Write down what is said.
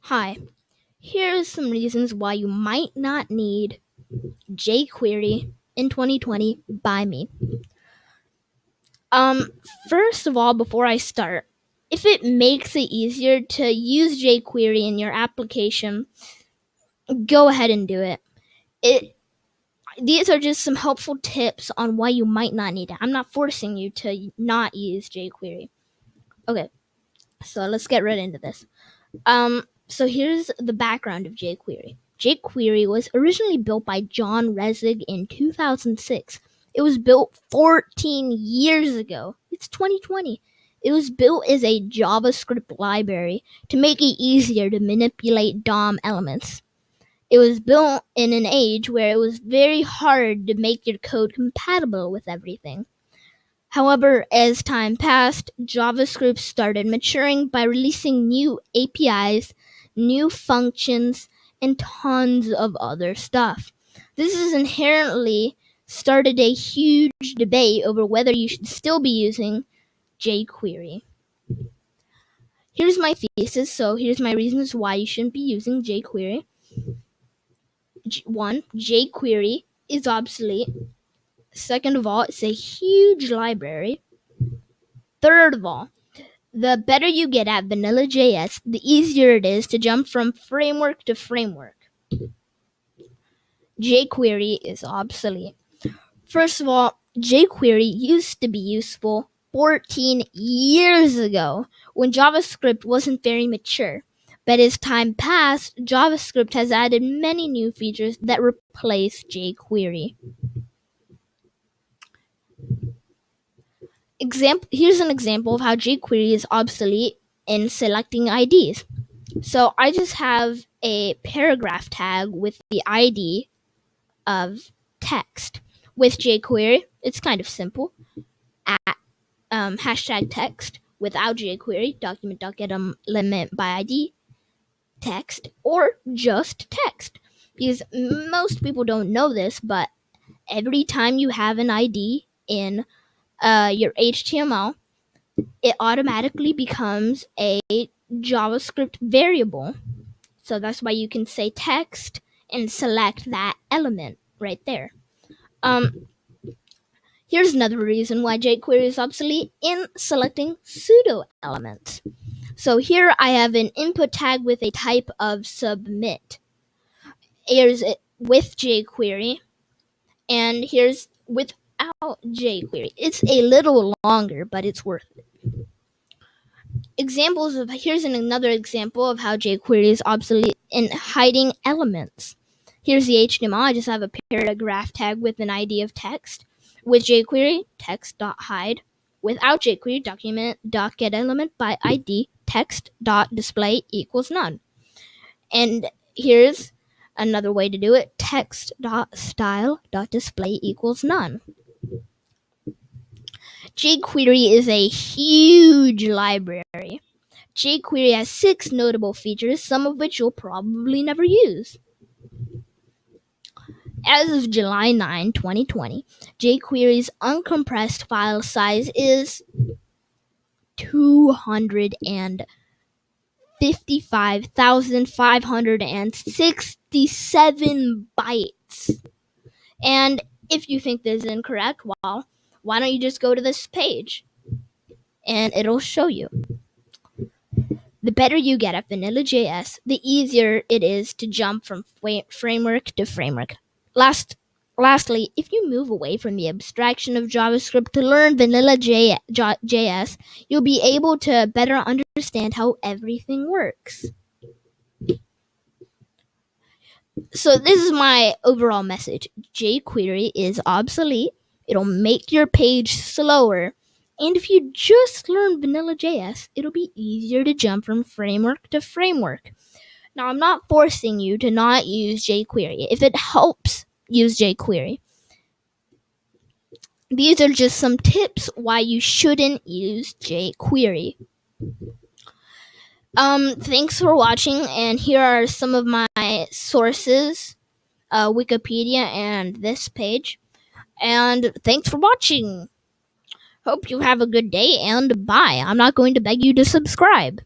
Hi, here are some reasons why you might not need jQuery in 2020 by me. First of all, before I start, if it makes it easier to use jQuery in your application, go ahead and do it. These are just some helpful tips on why you might not need it. I'm not forcing you to not use jQuery. Okay, so let's get right into this. So here's the background of jQuery. jQuery was originally built by John Resig in 2006. It was built 14 years ago. It's 2020. It was built as a JavaScript library to make it easier to manipulate DOM elements. It was built in an age where it was very hard to make your code compatible with everything. However, as time passed, JavaScript started maturing by releasing new APIs, new functions, and tons of other stuff. This has inherently started a huge debate over whether you should still be using jQuery. Here's my thesis, so here's my reasons why you shouldn't be using jQuery. 1. jQuery is obsolete. Second of all, it's a huge library. Third of all, the better you get at vanilla JS, the easier it is to jump from framework to framework. jQuery is obsolete. First of all, jQuery used to be useful 14 years ago when JavaScript wasn't very mature. But as time passed, JavaScript has added many new features that replace jQuery. Here's an example of how jQuery is obsolete in selecting IDs. So I just have a paragraph tag with the ID of text. With jQuery, it's kind of simple. At hashtag text without jQuery, document.getElement by ID text, or just text. Because most people don't know this, but every time you have an ID in your HTML, it automatically becomes a JavaScript variable. So that's why you can say text and select that element right there. Here's another reason why jQuery is obsolete in selecting pseudo elements. So here I have an input tag with a type of submit. Here's it with jQuery, and here's without jQuery. It's a little longer, but it's worth it. Here's another example of how jQuery is obsolete in hiding elements. Here's the HTML. I just have a paragraph tag with an ID of text. With jQuery, text.hide. Without jQuery, document.getElement by ID text.display equals none. And here's another way to do it. Text.style.display equals none. jQuery is a huge library. jQuery has 6 notable features, some of which you'll probably never use. As of July 9, 2020, jQuery's uncompressed file size is 255,567 bytes. And if you think this is incorrect, well, why don't you just go to this page and it'll show you. The better you get at vanilla JS, the easier it is to jump from framework to framework. Lastly, if you move away from the abstraction of JavaScript to learn vanilla JS, you'll be able to better understand how everything works. So this is my overall message. jQuery is obsolete. It'll make your page slower. And if you just learn vanilla JS, it'll be easier to jump from framework to framework. Now, I'm not forcing you to not use jQuery. If it helps, use jQuery. These are just some tips why you shouldn't use jQuery. Thanks for watching, and here are some of my sources, Wikipedia and this page. And thanks for watching. Hope you have a good day, and bye. I'm not going to beg you to subscribe.